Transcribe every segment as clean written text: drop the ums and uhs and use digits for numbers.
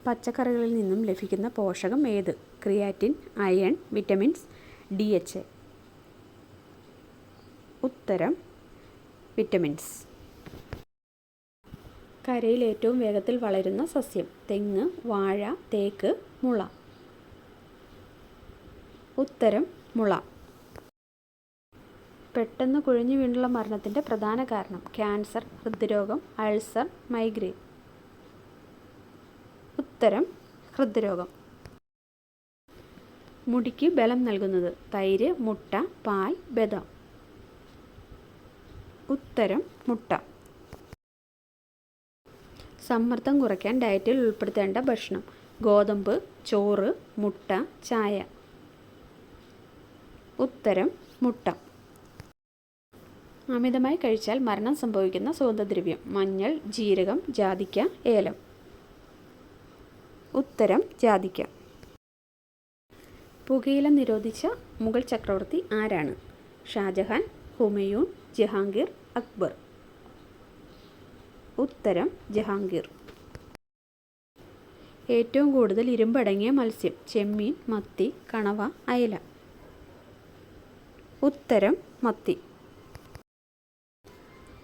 പച്ചക്കറികളിൽ നിന്നും ലഭിക്കുന്ന പോഷകം ഏത്? Creatine, iron, vitamins, DHA. ഉത്തരം വിറ്റമിൻസ്. കരയിൽ ഏറ്റവും വേഗത്തിൽ വളരുന്ന സസ്യം? തെങ്ങ്, വാഴ, തേക്ക്, മുള. ഉത്തരം മുള. പെട്ടെന്ന് കുഴഞ്ഞു വീണുള്ള മരണത്തിൻ്റെ പ്രധാന കാരണം? ക്യാൻസർ, ഹൃദ്രോഗം, അൾസർ, മൈഗ്രെയിൻ. ഉത്തരം ഹൃദ്രോഗം. മുടിക്ക് ബലം നൽകുന്നത്? തൈര്, മുട്ട, പാൽ, ബദാം. ഉത്തരം മുട്ട. സമ്മർദ്ദം കുറയ്ക്കാൻ ഡയറ്റിൽ ഉൾപ്പെടുത്തേണ്ട ഭക്ഷണം? ഗോതമ്പ്, ചോറ്, മുട്ട, ചായ. ഉത്തരം മുട്ട. അമിതമായി കഴിച്ചാൽ മരണം സംഭവിക്കുന്ന സുഗന്ധദ്രവ്യം? മഞ്ഞൾ, ജീരകം, ജാതിക്ക, ഏലം. ഉത്തരം ജാതിക്ക. പുകയില നിരോധിച്ച മുഗൾ ചക്രവർത്തി ആരാണ്? ഷാജഹാൻ, ഹുമയൂൺ, ജഹാംഗീർ, അക്ബർ. ഉത്തരം ജഹാംഗീർ. ഏറ്റവും കൂടുതൽ ഇരുമ്പടങ്ങിയ മത്സ്യം? ചെമ്മീൻ, മത്തി, കണവ, അയല. ഉത്തരം മത്തി.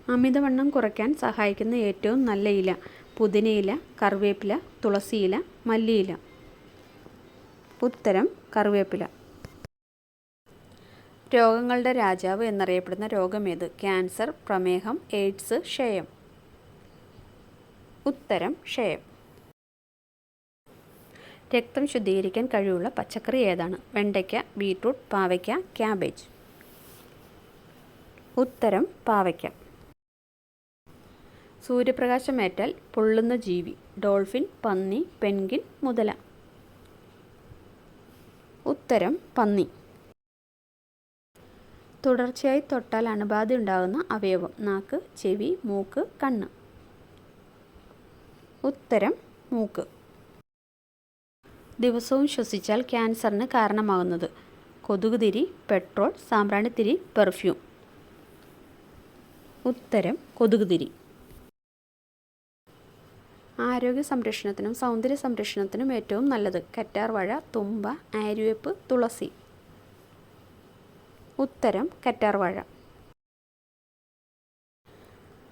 അമിതവണ്ണം കുറയ്ക്കാൻ സഹായിക്കുന്ന ഏറ്റവും നല്ല ഇല? പുതിനയില, കറിവേപ്പില, തുളസിയില, മല്ലിയില. ഉത്തരം കറിവേപ്പില. രോഗങ്ങളുടെ രാജാവ് എന്നറിയപ്പെടുന്ന രോഗമേത്? ക്യാൻസർ, പ്രമേഹം, എയ്ഡ്സ്, ക്ഷയം. ഉത്തരം ക്ഷയം. രക്തം ശുദ്ധീകരിക്കാൻ കഴിവുള്ള പച്ചക്കറി ഏതാണ്? വെണ്ടയ്ക്ക, ബീട്രൂട്ട്, പാവയ്ക്ക, ക്യാബേജ്. ഉത്തരം പാവയ്ക്ക. സൂര്യപ്രകാശമേറ്റാൽ പൊള്ളുന്ന ജീവി? ഡോൾഫിൻ, പന്നി, പെൻഗ്വിൻ, മുതല. ഉത്തരം പന്നി. തുടർച്ചയായി തൊട്ടാൽ അണുബാധ ഉണ്ടാകുന്ന അവയവം? നാക്ക്, ചെവി, മൂക്ക്, കണ്ണ്. ഉത്തരം മൂക്ക്. ദിവസവും ശ്വസിച്ചാൽ ക്യാൻസറിന് കാരണമാകുന്നത്? കൊതുകുതിരി, പെട്രോൾ, സാമ്പ്രാണിത്തിരി, പെർഫ്യൂം. ഉത്തരം കൊതുകുതിരി. ആരോഗ്യ സംരക്ഷണത്തിനും സൗന്ദര്യ സംരക്ഷണത്തിനും ഏറ്റവും നല്ലത്? കറ്റാർവാഴ, തുമ്പ, ആര്യവേപ്പ്, തുളസി. ഉത്തരം കറ്റാർവാഴ.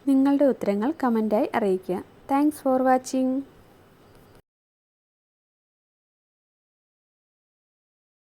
നിങ്ങളുടെ ഉത്തരങ്ങൾ കമൻറ്റായി അറിയിക്കുക. Thanks for watching.